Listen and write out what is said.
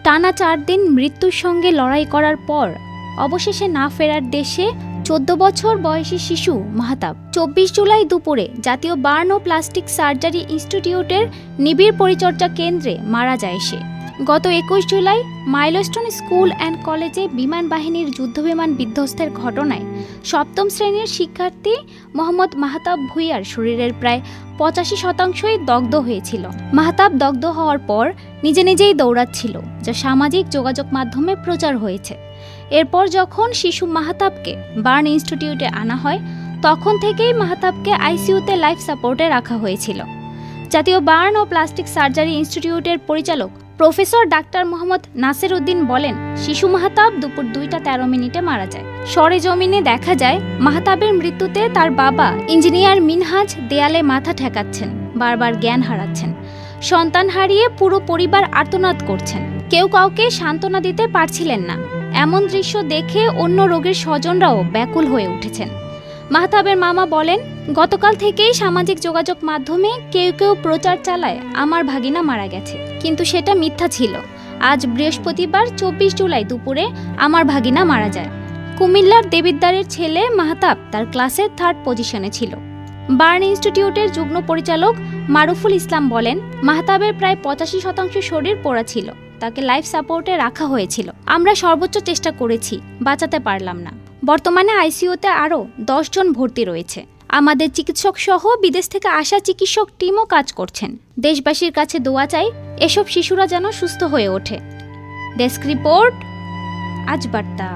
টানা 4 দিন মৃত্যুর সঙ্গে লড়াই করার পর অবশেষে না ফেরার দেশে 14 বছর বয়সী শিশু মাহতাব 24 জুলাই দুপুরে জাতীয় বার্ন ও প্লাস্টিক সার্জারি ইনস্টিটিউটের নিবিড় পরিচর্যা কেন্দ্রে মারা যায় সে। গত 21 জুলাই মাইলস্টোন স্কুল অ্যান্ড কলেজে বিমান বাহিনীর যুদ্ধবিমান বিধ্বস্তের ঘটনায় 7ম শ্রেণীর শিক্ষার্থী মোহাম্মদ মাহতাব ভূঁইয়ার শরীরের প্রায় 85%ই দগ্ধ হয়েছিল। মাহতাব দগ্ধ হওয়ার পর নিজে নিজেই দৌড়াচ্ছিল, যা সামাজিক যোগাযোগ মাধ্যমে প্রচার হয়েছে। এরপর যখন শিশু মাহতাবকে বার্ন ইনস্টিটিউটে আনা হয়, তখন থেকেই মাহতাবকে আইসিইউতে লাইফ সাপোর্টে রাখা হয়েছিল। জাতীয় বার্ন ও প্লাস্টিক সার্জারি ইনস্টিটিউটের পরিচালক প্রফেসর ডাক্তার মোহাম্মদ নাসির উদ্দিন বলেন, শিশু মাহতাব দুপুর 2:13 মারা যায়। সরেজমিনে দেখা যায় মাহতাবের মৃত্যুতে তার বাবা ইঞ্জিনিয়ার মিনহাজ দেয়ালে মাথা ঠেকাচ্ছেন, বারবার জ্ঞান হারাচ্ছেন। সন্তান হারিয়ে পুরো পরিবার আর্তনাদ করছেন, কেউ কাউকে সান্ত্বনা দিতে পারছিলেন না। এমন দৃশ্য দেখে অন্য রোগীর স্বজনরাও ব্যাকুল হয়ে উঠেছেন। মাহতাবের মামা বলেন, গতকাল থেকেই সামাজিক যোগাযোগ মাধ্যমে কেউ কেউ প্রচার চালায় আমার ভাগিনা মারা গেছে, কিন্তু সেটা মিথ্যা ছিল। আজ বৃহস্পতিবার 24 জুলাই দুপুরে আমার ভাগিনা মারা যায়। কুমিল্লার দেবিদ্বারের ছেলে মাহতাব তার ক্লাসের 3rd পজিশনে ছিল। বার্ন ইনস্টিটিউটের যুগ্ম পরিচালক মারুফুল ইসলাম বলেন, মাহতাবের প্রায় 85% শরীর পোড়া ছিল, তাকে লাইফ সাপোর্টে রাখা হয়েছিল। আমরা সর্বোচ্চ চেষ্টা করেছি, বাঁচাতে পারলাম না। বর্তমানে আইসিইউতে আরও 10 জন ভর্তি রয়েছে। আমাদের চিকিৎসক সহ বিদেশ থেকে আসা চিকিৎসক টিমও কাজ করছেন। দেশবাসীর কাছে দোয়া চাই এসব শিশুরা যেন সুস্থ হয়ে ওঠে। ডেস্ক রিপোর্ট, আজ বার্তা।